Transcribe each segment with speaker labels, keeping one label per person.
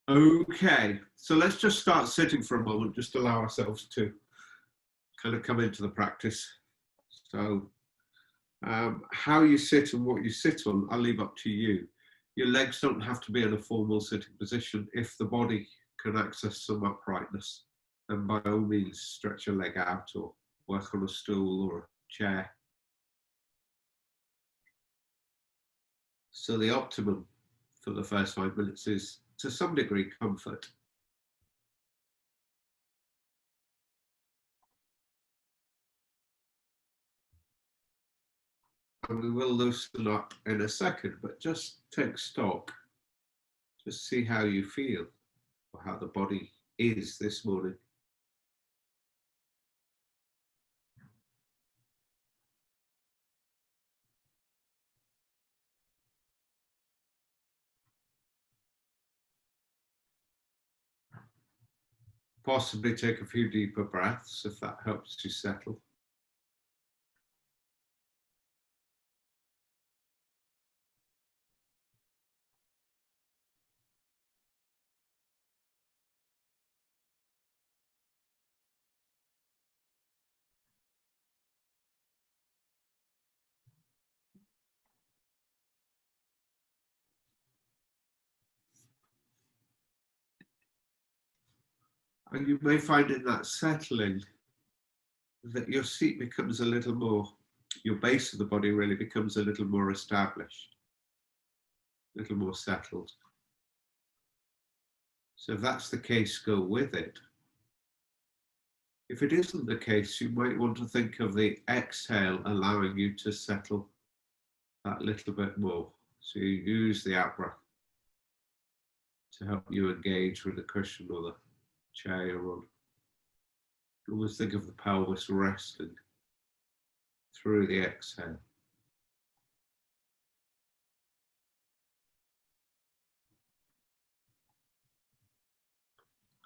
Speaker 1: Okay, so let's just start sitting for a moment, just allow ourselves to kind of come into the practice. So how you sit and what you sit on, I'll leave up to you. Your legs don't have to be in a formal sitting position. If the body can access some uprightness, then by all means stretch your leg out or work on a stool or a chair. So the optimum for the first 5 minutes is to some degree comfort. And we will loosen up in a second, but just take stock. Just see how you feel or how the body is this morning. Possibly take a few deeper breaths if that helps you settle. And you may find in that settling that your seat becomes a little more, your base of the body really becomes a little more established, a little more settled. So if that's the case, go with it. If it isn't the case, you might want to think of the exhale allowing you to settle that little bit more. So you use the out-breath to help you engage with the cushion or the chair you're on. Always think of the pelvis resting through the exhale.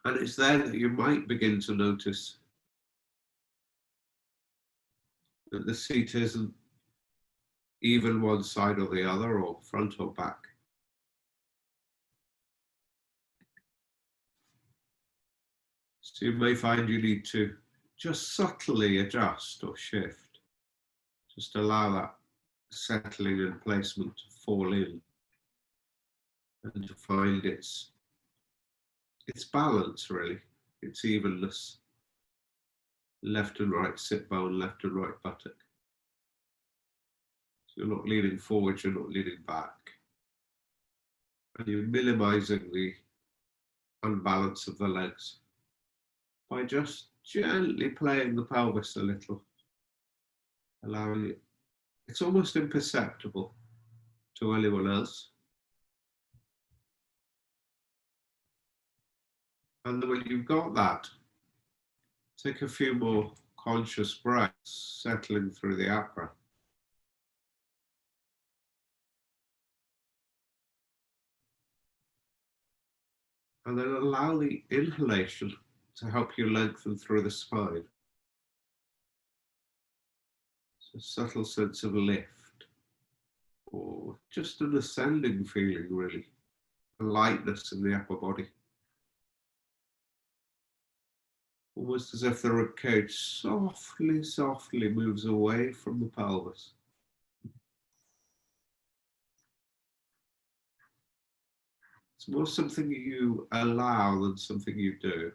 Speaker 1: And it's there that you might begin to notice that the seat isn't even one side or the other, or front or back. So you may find you need to just subtly adjust or shift. Just allow that settling and placement to fall in and to find its balance, really, its evenness. Left and right sit bone, left and right buttock. So you're not leaning forward, you're not leaning back. And you're minimizing the unbalance of the legs by just gently playing the pelvis a little, allowing it. It's almost imperceptible to anyone else. And when you've got that, take a few more conscious breaths, settling through the out-breath. And then allow the inhalation to help you lengthen through the spine. It's a subtle sense of lift, or just an ascending feeling, really, a lightness in the upper body. Almost as if the ribcage softly, softly moves away from the pelvis. It's more something you allow than something you do.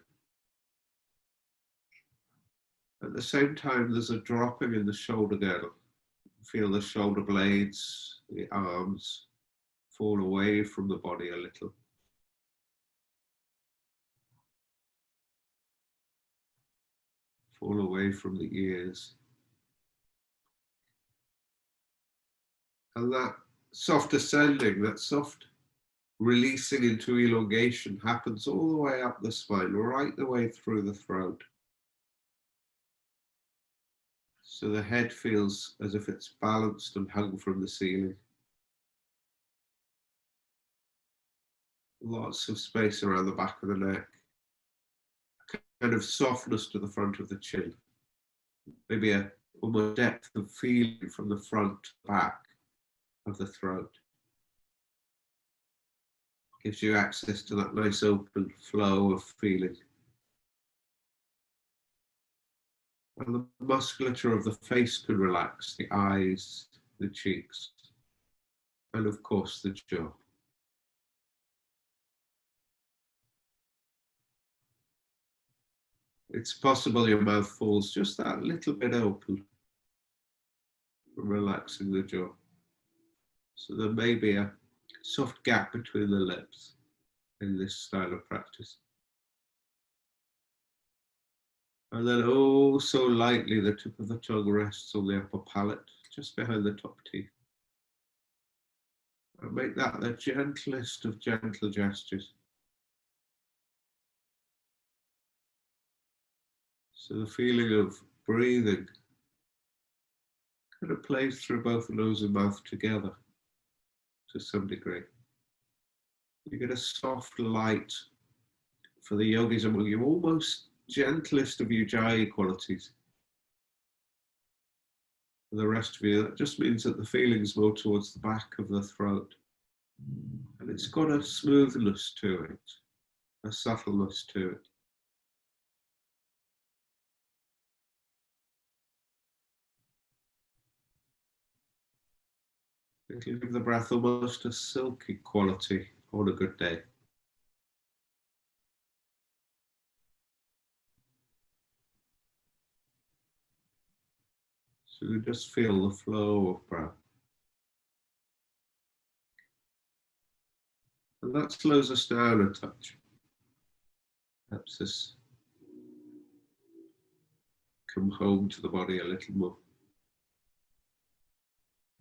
Speaker 1: At the same time, there's a dropping in the shoulder girdle. Feel the shoulder blades, the arms fall away from the body a little. Fall away from the ears. And that soft ascending, that soft releasing into elongation happens all the way up the spine, right the way through the throat. So the head feels as if it's balanced and hung from the ceiling. Lots of space around the back of the neck. Kind of softness to the front of the chin. Maybe a almost depth of feeling from the front to back of the throat. gives you access to that nice open flow of feeling. And the musculature of the face can relax, the eyes, the cheeks, and of course the jaw. It's possible your mouth falls just that little bit open, relaxing the jaw. So there may be a soft gap between the lips in this style of practice. And then oh, so lightly the tip of the tongue rests on the upper palate, just behind the top teeth. And make that the gentlest of gentle gestures. So the feeling of breathing kind of plays through both the nose and mouth together to some degree. You get a soft light for the yogis among you, almost gentlest of ujjayi qualities. For the rest of you, that just means that the feeling's more towards the back of the throat. And it's got a smoothness to it, a subtleness to it. It'll give the breath almost a silky quality on a good day. So you just feel the flow of breath. And that slows us down a touch. Helps us come home to the body a little more.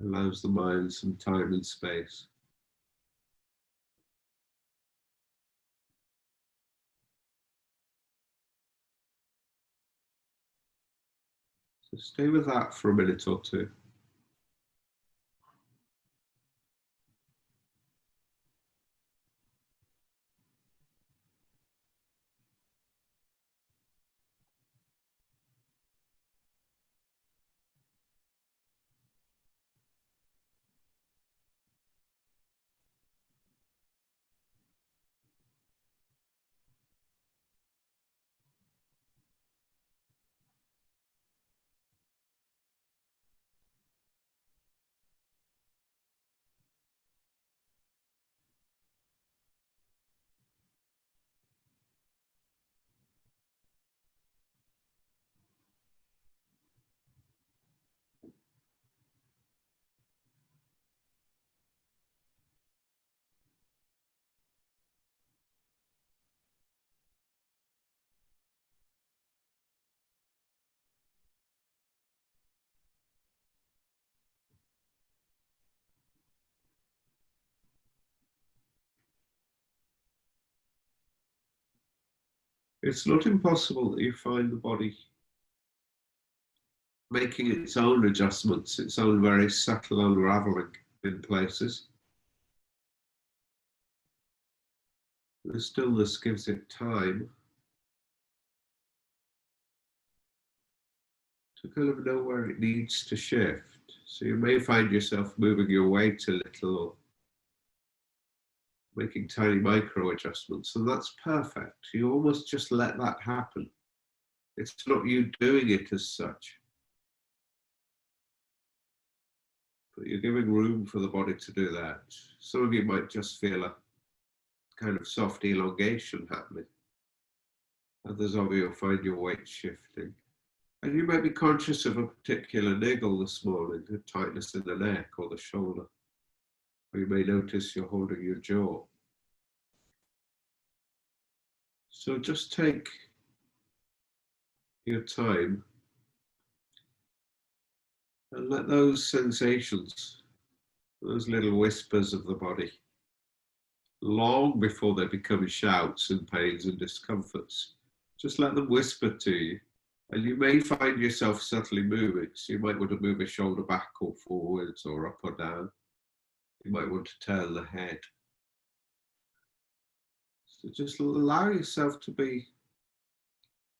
Speaker 1: Allows the mind some time and space. So stay with that for a minute or two. It's not impossible that you find the body making its own adjustments, its own very subtle unraveling in places. The stillness gives it time to kind of know where it needs to shift. So you may find yourself moving your weight a little or making tiny micro adjustments, and that's perfect. You almost just let that happen. It's not you doing it as such, but you're giving room for the body to do that. Some of you might just feel a kind of soft elongation happening. Others of you will find your weight shifting. And you might be conscious of a particular niggle this morning, a tightness in the neck or the shoulder. Or you may notice you're holding your jaw. So just take your time and let those sensations, those little whispers of the body, long before they become shouts and pains and discomforts, just let them whisper to you. And you may find yourself subtly moving. So you might want to move a shoulder back or forwards or up or down. You might want to turn the head. So just allow yourself to be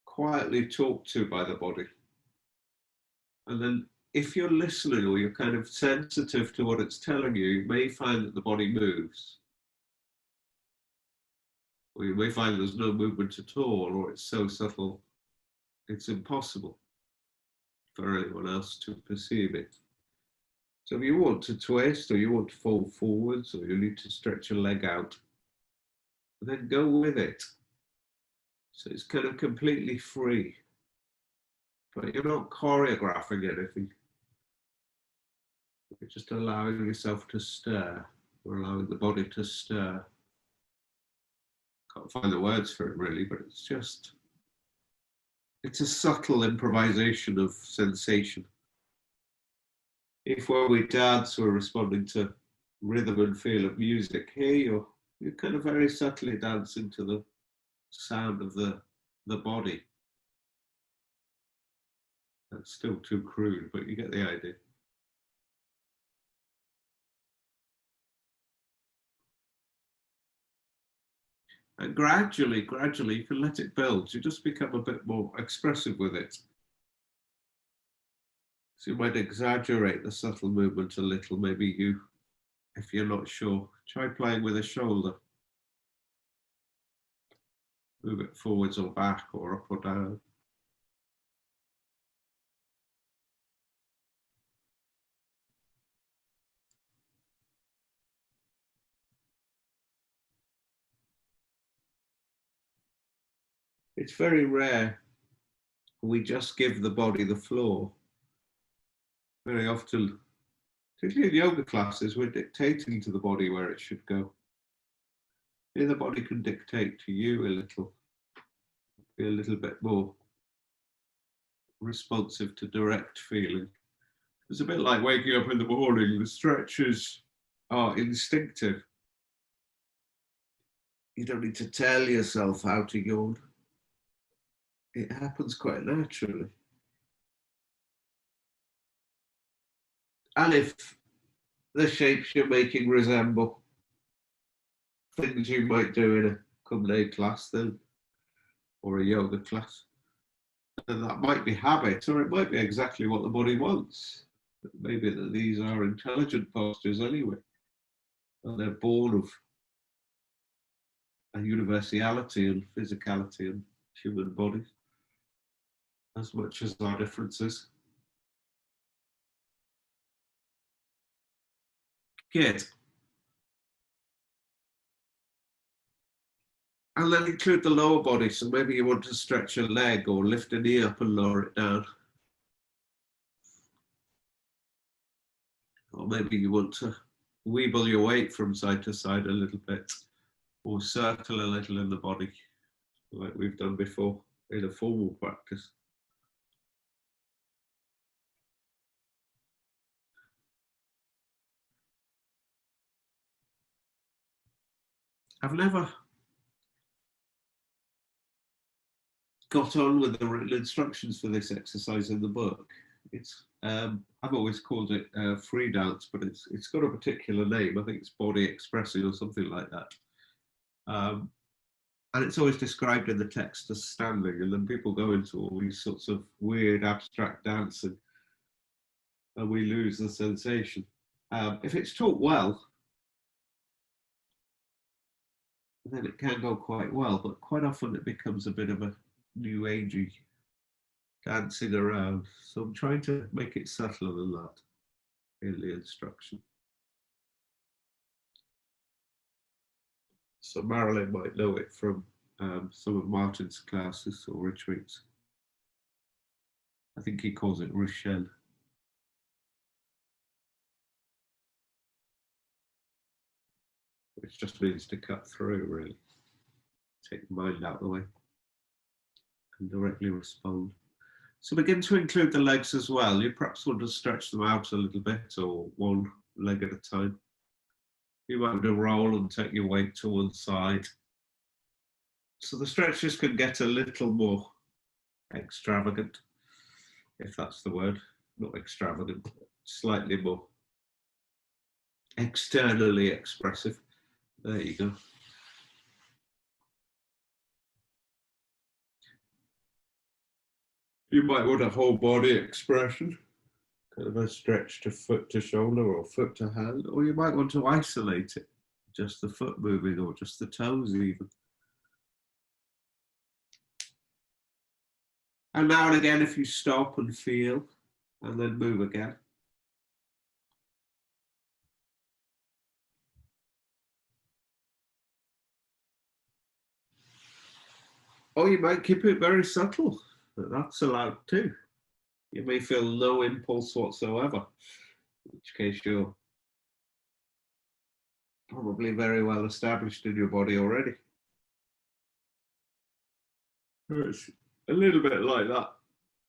Speaker 1: quietly talked to by the body. And then if you're listening or you're kind of sensitive to what it's telling you, you may find that the body moves. Or you may find there's no movement at all, or it's so subtle, it's impossible for anyone else to perceive it. So if you want to twist, or you want to fall forwards, or you need to stretch your leg out, then go with it. So it's kind of completely free, but you're not choreographing anything. You're just allowing yourself to stir, or allowing the body to stir. Can't find the words for it really, but it's a subtle improvisation of sensation. If when we dance, we're responding to rhythm and feel of music, here you're kind of very subtly dancing to the sound of the body. That's still too crude, but you get the idea. And gradually, you can let it build. You just become a bit more expressive with it. So you might exaggerate the subtle movement a little. Maybe you, if you're not sure, try playing with a shoulder. Move it forwards or back or up or down. It's very rare we just give the body the floor. Very often, particularly in yoga classes, we're dictating to the body where it should go. Here the body can dictate to you a little, be a little bit more responsive to direct feeling. It's a bit like waking up in the morning. The stretches are instinctive. You don't need to tell yourself how to yawn. It happens quite naturally. And if the shapes you're making resemble things you might do in a Kum Nye class then, or a yoga class, then that might be habit, or it might be exactly what the body wants. Maybe that these are intelligent postures anyway, and they're born of a universality and physicality in human bodies, as much as our differences. Good. And then include the lower body. So maybe you want to stretch your leg or lift a knee up and lower it down. Or maybe you want to weeble your weight from side to side a little bit, or circle a little in the body, like we've done before in a formal practice. I've never got on with the written instructions for this exercise in the book. It's I've always called it free dance, but it's got a particular name. I think it's body expressing or something like that. And it's always described in the text as standing, and then people go into all these sorts of weird abstract dancing, and we lose the sensation. If it's taught well, then it can go quite well, but quite often it becomes a bit of a new agey dancing around. So I'm trying to make it subtler than that in the instruction. So Marilyn might know it from some of Martin's classes or retreats. I think he calls it Rochelle. Which just means to cut through, really. Take the mind out of the way and directly respond. So begin to include the legs as well. You perhaps want to stretch them out a little bit, or one leg at a time. You might want to roll and take your weight to one side. So the stretches can get a little more extravagant, if that's the word. Not extravagant, slightly more externally expressive. There you go. You might want a whole body expression, kind of a stretch to foot to shoulder or foot to hand, or you might want to isolate it, just the foot moving or just the toes even. And now and again, if you stop and feel, and then move again. Or you might keep it very subtle. That's allowed too. You may feel no impulse whatsoever, in which case you're probably very well established in your body already. It's a little bit like that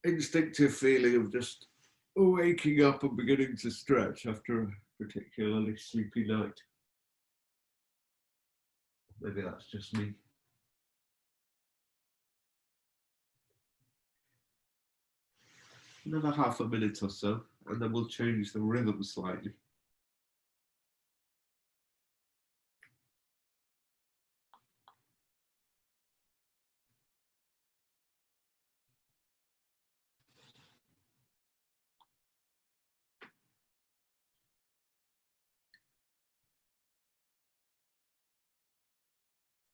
Speaker 1: instinctive feeling of just waking up and beginning to stretch after a particularly sleepy night. Maybe that's just me. Another half a minute or so, and then we'll change the rhythm slightly.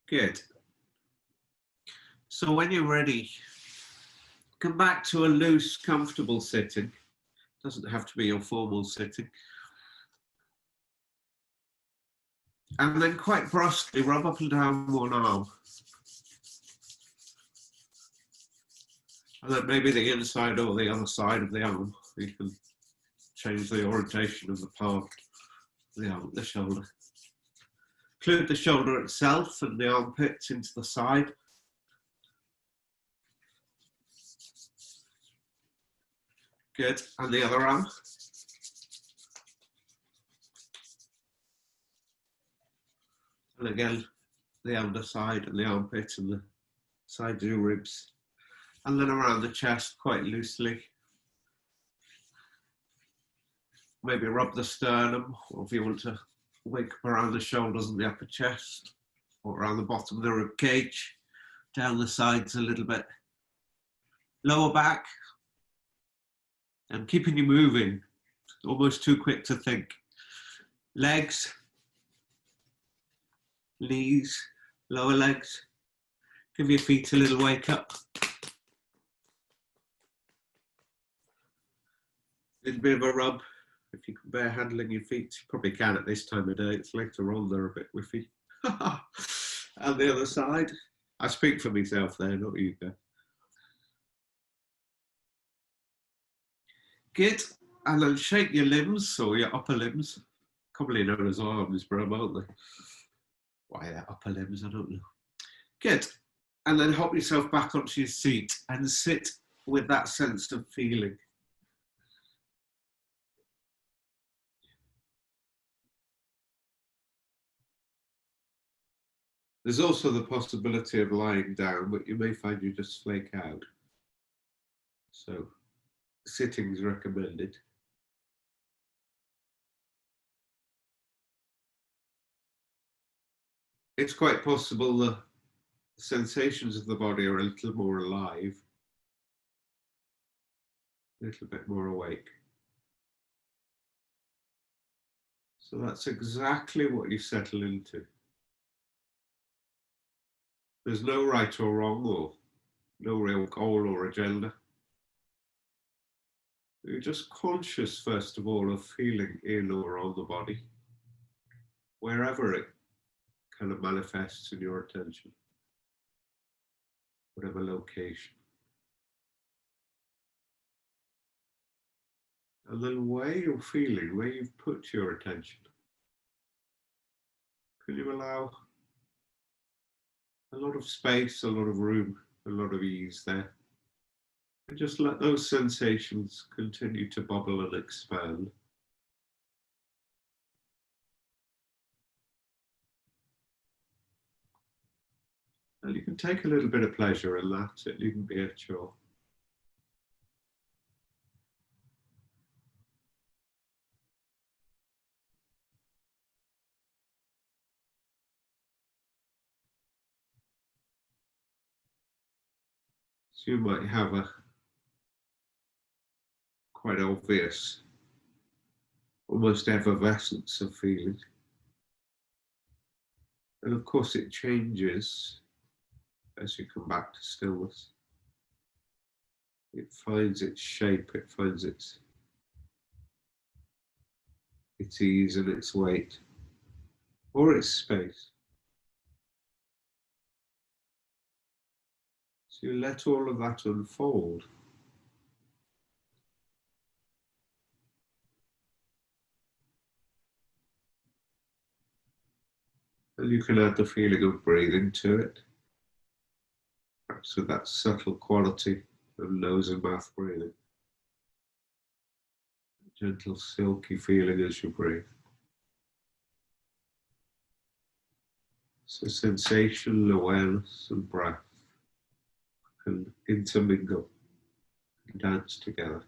Speaker 1: Good. So when you're ready, come back to a loose, comfortable sitting. Doesn't have to be your formal sitting. And then quite brusquely rub up and down one arm. And then maybe the inside or the other side of the arm. You can change the orientation of the palm, the arm, the shoulder. Include the shoulder itself and the armpits into the side. Good. And the other arm. And again, the underside and the armpit and the side of your ribs. And then around the chest quite loosely. Maybe rub the sternum, or if you want to wake up around the shoulders and the upper chest, or around the bottom of the rib cage, down the sides a little bit. Lower back, and keeping you moving, almost too quick to think. Legs, knees, lower legs. Give your feet a little wake up. A little bit of a rub. If you can bear handling your feet, you probably can at this time of day. It's later on, they're a bit whiffy. And the other side. I speak for myself there, not you guys. Good. And then shake your limbs, or your upper limbs. Commonly known as arms, bro, aren't they? Why they're upper limbs, I don't know. Good. And then hop yourself back onto your seat and sit with that sense of feeling. There's also the possibility of lying down, but you may find you just flake out. So sitting is recommended. It's quite possible the sensations of the body are a little more alive, a little bit more awake. So that's exactly what you settle into. There's no right or wrong, or no real goal or agenda. You're just conscious, first of all, of feeling in or on the body, wherever it kind of manifests in your attention, whatever location. And then where you're feeling, where you've put your attention, can you allow a lot of space, a lot of room, a lot of ease there? And just let those sensations continue to bubble and expand. And you can take a little bit of pleasure in that. It needn't be a chore. So you might have a quite obvious, almost effervescence of feeling. And of course it changes as you come back to stillness. It finds its shape, it finds its ease and its weight, or its space. So you let all of that unfold. And you can add the feeling of breathing to it, perhaps with that subtle quality of nose and mouth breathing. Gentle, silky feeling as you breathe. So sensational awareness and breath can intermingle and dance together.